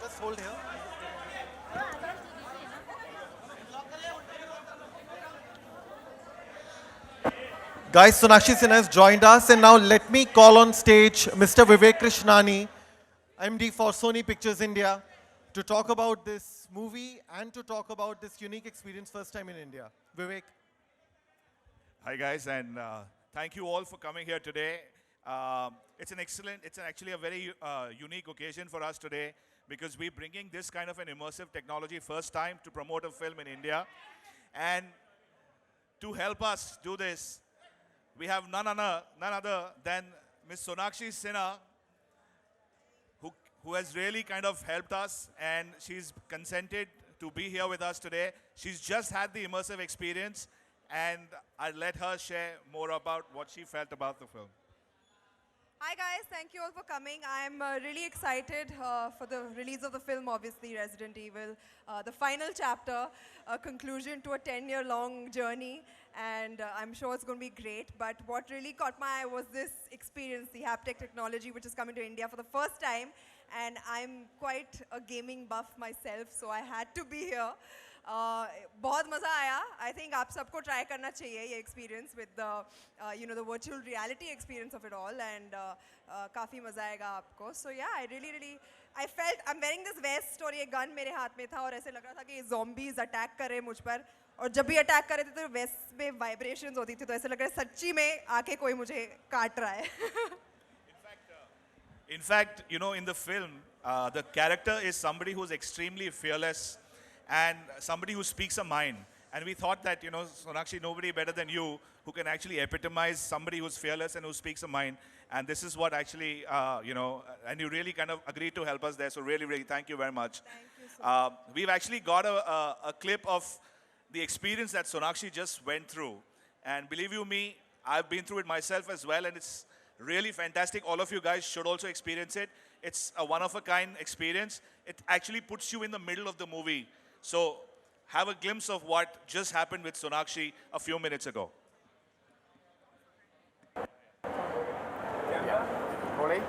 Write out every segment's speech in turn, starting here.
Just hold here. Guys, Sonakshi Sinha has joined us, and now let me call on stage Mr. Vivek Krishnani, MD for Sony Pictures India, to talk about this movie and to talk about this unique experience first time in India. Vivek. Hi guys, and thank you all for coming here today. It's actually a very unique occasion for us today because we're bringing this kind of an immersive technology first time to promote a film in India. And to help us do this, we have none other than Miss Sonakshi Sinha, who has really kind of helped us, and she's consented to be here with us today. She's just had the immersive experience, and I'll let her share more about what she felt about the film. Hi guys, thank you all for coming. I'm really excited for the release of the film, obviously, Resident Evil. The final chapter, a conclusion to a 10-year-long journey, and I'm sure it's going to be great. But what really caught my eye was this experience, the Haptic technology, which is coming to India for the first time. And I'm quite a gaming buff myself, so I had to be here. बहुत मज़ा आया. I think आप सबको try करना चाहिए ये experience with the the virtual reality experience of it all, and काफ़ी मज़ा आएगा आपको. So yeah, I felt I'm wearing this vest और ये gun मेरे हाथ में था और ऐसे लग रहा था कि zombies attack कर रहे हैं मुझ पर, और जब भी attack कर रहे थे तो vest में vibrations होती थी, तो ऐसे लग रहा है सच्ची में आके कोई मुझे काट रहा है. In fact, in the film, the character is somebody who's extremely fearless and somebody who speaks a mind. And we thought that, Sonakshi, nobody better than you who can actually epitomize somebody who's fearless and who speaks a mind. And this is what actually, and you really kind of agreed to help us there. So really, really, thank you very much. Thank you so much. We've actually got a clip of the experience that Sonakshi just went through. And believe you me, I've been through it myself as well, and it's really fantastic. All of you guys should also experience it. It's a one-of-a-kind experience. It actually puts you in the middle of the movie. So have a glimpse of what just happened with Sonakshi a few minutes ago. Rolling.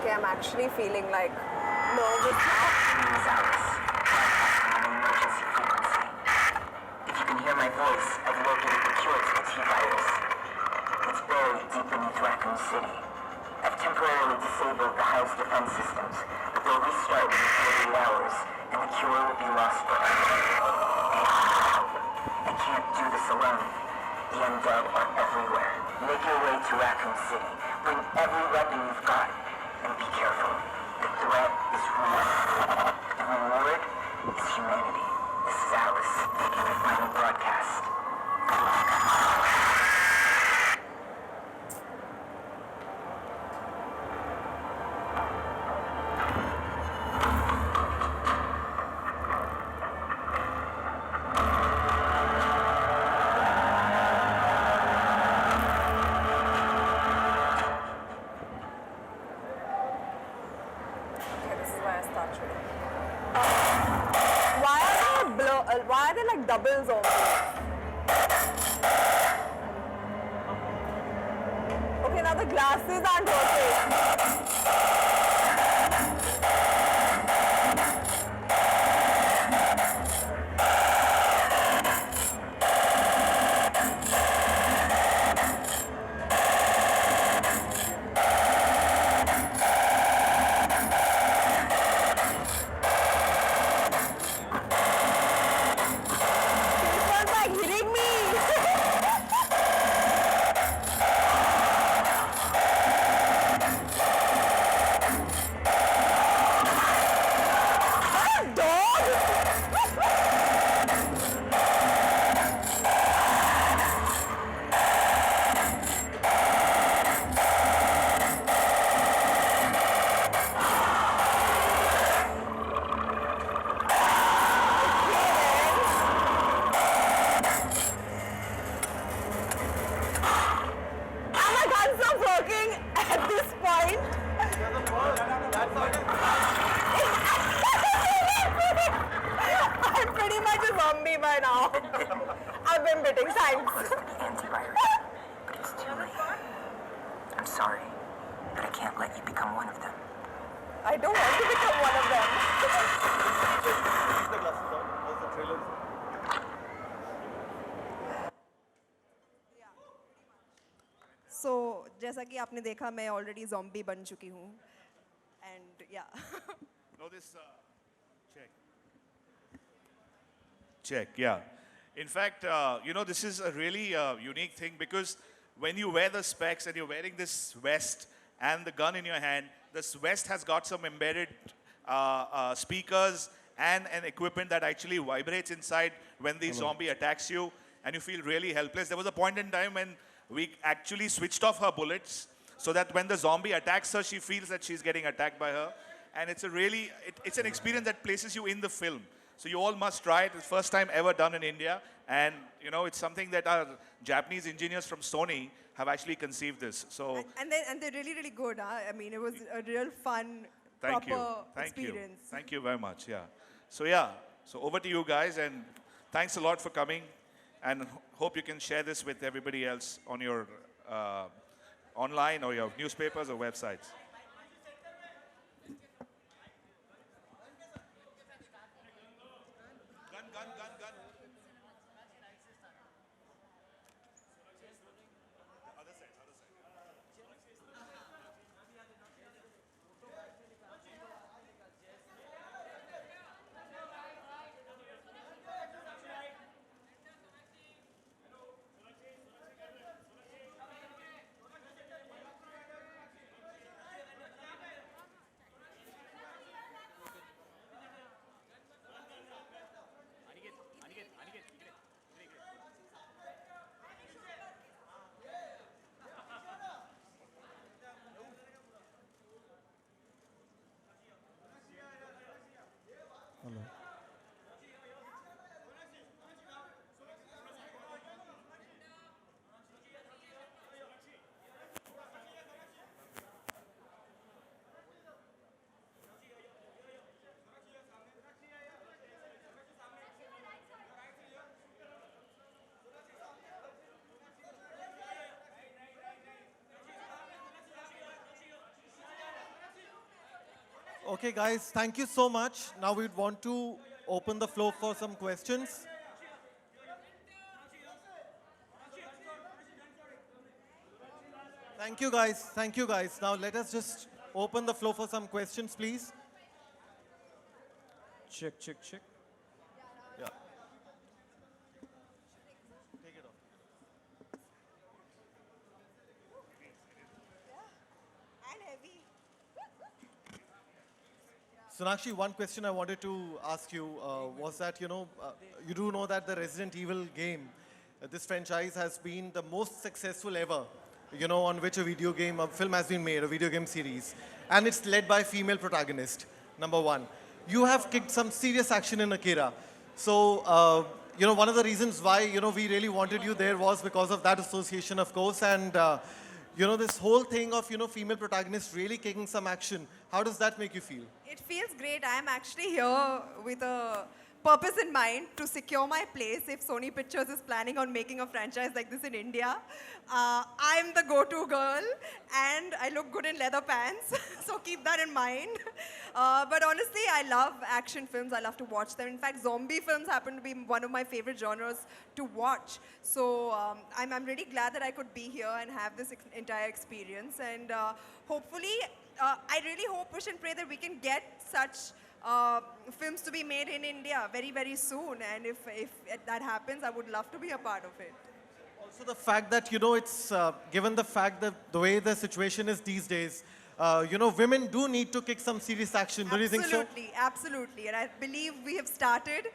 Okay, I'm actually feeling like nervous now. Emergency frequency. If you can hear my voice, I've located the cure to the T-virus. It's buried deep beneath Raccoon City. I've temporarily disabled the hive's defense systems, but they'll restart within 48 hours, and the cure will be lost forever. I can't do this alone. The undead are everywhere. Make your way to Raccoon City. Bring every weapon you've got. And be careful. The threat is real. The reward is humanity. This is Alice making the final broadcast. Why are they like doubles almost? Okay, now the glasses aren't working. me by now. I've been bidding, thanks. Antivirus. But it's too late. I'm sorry, but I can't let you become one of them. I don't want to become one of them. So, जैसा कि आपने देखा मैं already zombie बन चुकी हूँ. And yeah. No, this check. Check, yeah. In fact, this is a really unique thing because when you wear the specs and you're wearing this vest and the gun in your hand, this vest has got some embedded speakers and an equipment that actually vibrates inside when the zombie attacks you and you feel really helpless. There was a point in time when we actually switched off her bullets so that when the zombie attacks her, she feels that she's getting attacked by her. And it's a really, it's an experience that places you in the film. So you all must try it. It's the first time ever done in India. And, it's something that our Japanese engineers from Sony have actually conceived this. So And they're really, really good. Huh? I mean, it was a real fun, thank you. proper Thank experience. you. Thank you very much. Yeah. So over to you guys. And thanks a lot for coming. And hope you can share this with everybody else on your online or your newspapers or websites. Gun. Other side. Okay, guys, thank you so much. Now we'd want to open the floor for some questions. Thank you, guys. Thank you, guys. Now let us just open the floor for some questions, please. Check. Yeah. Take it off. And heavy. Sonakshi, one question I wanted to ask you was that, you do know that the Resident Evil game, this franchise has been the most successful ever, on which a film has been made, a video game series. And it's led by a female protagonist, number one. You have kicked some serious action in Akira. So, one of the reasons why, we really wanted you there was because of that association, of course. And, this whole thing of, female protagonists really kicking some action. How does that make you feel? It feels great. I am actually here with a purpose in mind to secure my place if Sony Pictures is planning on making a franchise like this in India. I'm the go-to girl and I look good in leather pants, so keep that in mind. But honestly, I love action films. I love to watch them. In fact, zombie films happen to be one of my favorite genres to watch. So I'm really glad that I could be here and have this entire experience. And hopefully, I really hope, wish and pray that we can get such films to be made in India very, very soon. And if that happens, I would love to be a part of it. Also the fact that, it's given the fact that the way the situation is these days, women do need to kick some serious action. Don't you think so? Absolutely. And I believe we have started,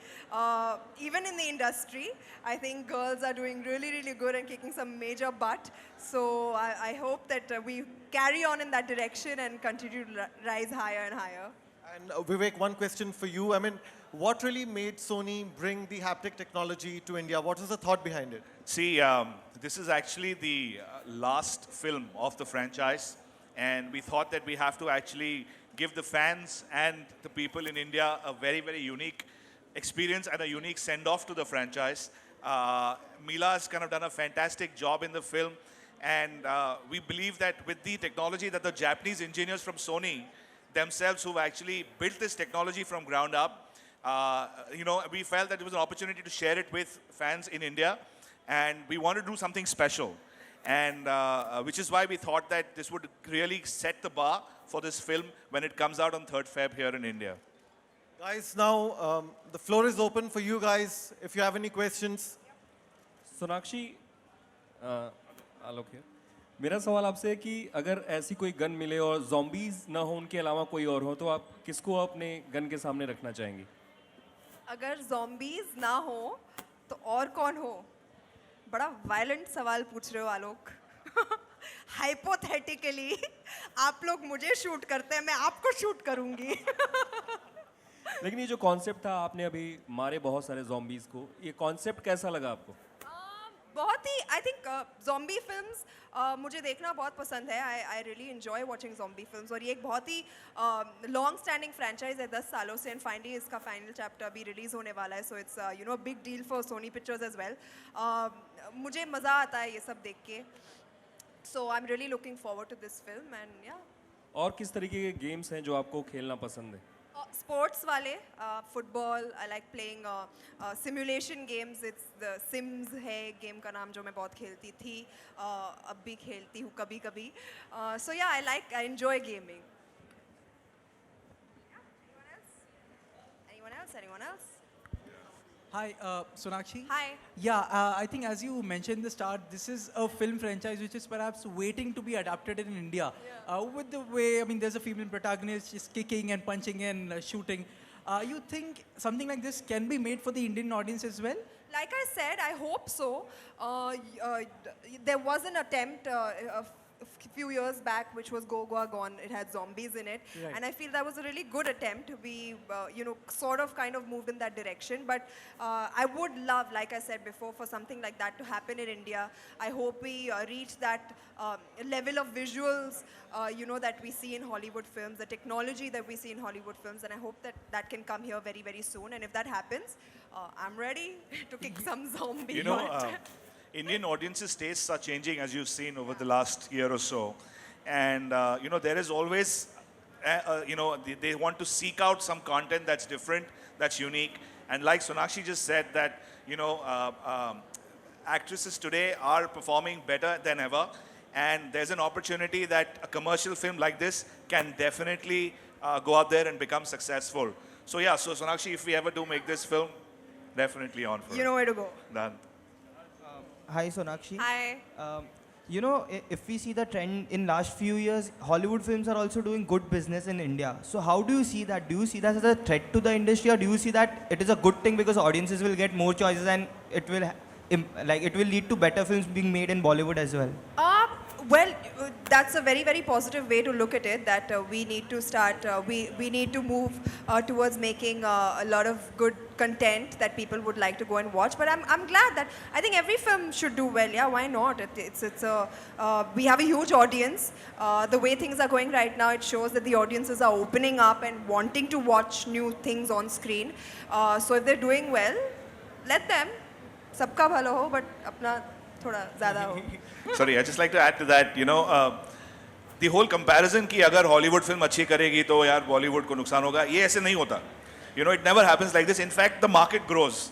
even in the industry. I think girls are doing really, really good and kicking some major butt. So I hope that we carry on in that direction and continue to rise higher and higher. And Vivek, one question for you. I mean, what really made Sony bring the haptic technology to India? What was the thought behind it? See, this is actually the last film of the franchise. And we thought that we have to actually give the fans and the people in India a very, very unique experience and a unique send-off to the franchise. Mila's kind of done a fantastic job in the film, and we believe that with the technology that the Japanese engineers from Sony themselves, who've actually built this technology from ground up, we felt that it was an opportunity to share it with fans in India, and we wanted to do something special. And which is why we thought that this would really set the bar for this film when it comes out on 3rd Feb here in India. Guys, now the floor is open for you guys. If you have any questions. Sonakshi आलोक है मेरा सवाल आपसे है कि अगर ऐसी कोई gun मिले और zombies ना हो उनके अलावा कोई और हो तो आप किसको अपने गन के सामने रखना चाहेंगी अगर zombies ना हो तो और कौन हो बड़ा वायलेंट सवाल पूछ रहे हो आलोक हाइपोथेटिकली आप लोग मुझे शूट करते हैं मैं आपको शूट करूंगी लेकिन ये जो कॉन्सेप्ट था आपने अभी मारे बहुत सारे zombies को ये कॉन्सेप्ट कैसा लगा आपको बहुत ही आई थिंक ज़ॉम्बी फिल्म्स मुझे देखना बहुत पसंद है I really enjoy watching zombie films और ये एक बहुत ही लॉन्ग स्टैंडिंग फ्रेंचाइज है 10 सालों से एंड फाइनली इसका फाइनल चैप्टर अभी रिलीज़ होने वाला है so it's big deal for Sony Pictures as well मुझे मज़ा आता है ये सब देख के so I am really looking forward to this film and या और किस तरीके के गेम्स हैं जो आपको खेलना पसंद है स्पोर्ट्स वाले football I like playing simulation games it's the Sims है गेम का नाम जो मैं बहुत खेलती थी अब भी खेलती हूँ कभी कभी सो या I enjoy gaming anyone else Hi, Sonakshi. Hi. Yeah, I think as you mentioned in the start, this is a film franchise which is perhaps waiting to be adapted in India. With the way, I mean, there's a female protagonist, she's kicking and punching and shooting. You think something like this can be made for the Indian audience as well? Like I said, I hope so. There was an attempt a few years back which was Go Goa Gone. It had zombies in it. Right. And I feel that was a really good attempt to be, sort of kind of moved in that direction. But I would love, like I said before, for something like that to happen in India. I hope we reach that level of visuals, that we see in Hollywood films, the technology that we see in Hollywood films. And I hope that that can come here very, very soon. And if that happens, I'm ready to kick some zombie butt. Indian audiences' tastes are changing, as you've seen over the last year or so. And, there is always, they want to seek out some content that's different, that's unique. And like Sonakshi just said that, actresses today are performing better than ever. And there's an opportunity that a commercial film like this can definitely go out there and become successful. So yeah, so Sonakshi, if we ever do make this film, definitely on for You know where to go. Done. Hi Sonakshi. Hi. If we see the trend in last few years, Hollywood films are also doing good business in India. So how do you see that? Do you see that as a threat to the industry, or do you see that it is a good thing because audiences will get more choices and it will lead to better films being made in Bollywood as well? Well, that's a very, very positive way to look at it, that we need to start, we need to move towards making a lot of good content that people would like to go and watch. But I'm glad that, I think every film should do well, yeah, why not? We have a huge audience. The way things are going right now, it shows that the audiences are opening up and wanting to watch new things on screen. So if they're doing well, let them. Sabka bhalo ho, but apna thoda zyada ho. Sorry, I'd just like to add to that, the whole comparison कि अगर Hollywood film अच्छी करेगी तो यार बॉलीवुड को नुकसान होगा, ये ऐसे नहीं होता. It never happens like this. In fact, the market grows.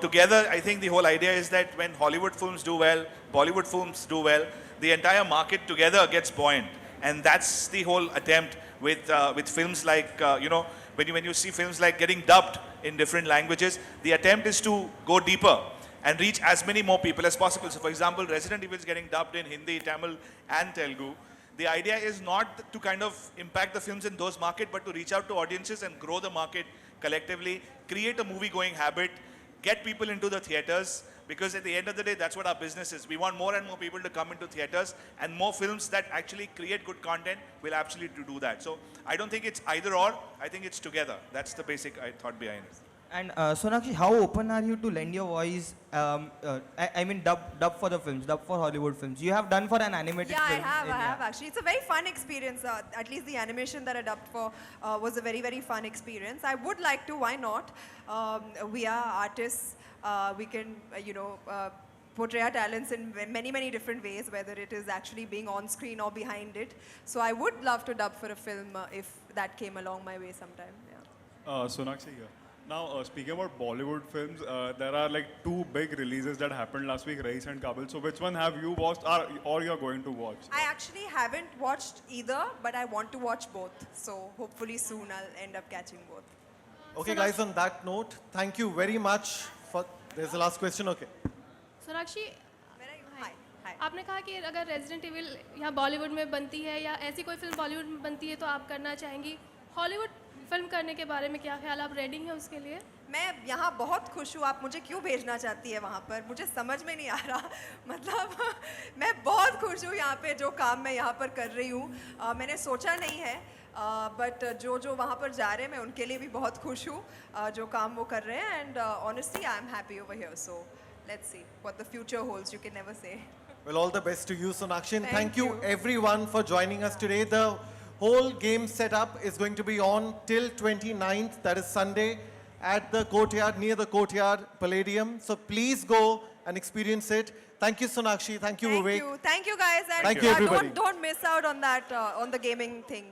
Together, I think the whole idea is that when Hollywood films do well, Bollywood films do well, the entire market together gets buoyant. And that's the whole attempt with films like, when you see films like getting dubbed in different languages, the attempt is to go deeper and reach as many more people as possible. So for example, Resident Evil is getting dubbed in Hindi, Tamil and Telugu. The idea is not to kind of impact the films in those markets, but to reach out to audiences and grow the market collectively, create a movie-going habit, get people into the theaters, because at the end of the day, that's what our business is. We want more and more people to come into theaters, and more films that actually create good content will absolutely do that. So I don't think it's either or, I think it's together. That's the basic thought behind it. And Sonakshi, how open are you to lend your voice? I mean, dub for the films, dub for Hollywood films. You have done for an animated Yeah, film. I have actually. It's a very fun experience. At least the animation that I dubbed for was a very, very fun experience. I would like to, why not? We are artists. We can, portray our talents in many, many different ways, whether it is actually being on screen or behind it. So I would love to dub for a film if that came along my way sometime. Yeah. Sonakshi here. Now, speaking about Bollywood films, there are like two big releases that happened last week, Race and Kabul. So, which one have you watched or you're going to watch? I actually haven't watched either, but I want to watch both. So hopefully soon I'll end up catching both. Okay, guys, on that note, thank you very much for. There's the last question, okay. Sonakshi Where are you? Hi. Hi. आपने कहा कि अगर resident evil यहाँ बॉलीवुड में बनती है या ऐसी कोई फिल्म बॉलीवुड में बनती है तो आप करना चाहेंगी हॉलीवुड फिल्म करने के बारे में क्या ख्याल आप रेडी हैं उसके लिए मैं यहाँ बहुत खुश हूँ आप मुझे क्यों भेजना चाहती है वहाँ पर मुझे समझ में नहीं आ रहा मतलब मैं बहुत खुश हूँ यहाँ पे जो काम मैं यहाँ पर कर रही हूँ मैंने सोचा नहीं है बट जो वहाँ पर जा रहे हैं मैं उनके लिए भी बहुत खुश हूँ जो काम वो कर रहे हैं and honestly I am happy over here so let's see what the future holds you can never say Well, all the best to you, Sonakshi. And thank you you. everyone for joining us today. The whole game setup is going to be on till 29th, that is Sunday, at the courtyard, near the courtyard Palladium. So please go and experience it. Thank you, Sonakshi. Thank you, Vivek. Thank you guys and Thank you, everybody. don't miss out on that on the gaming thing.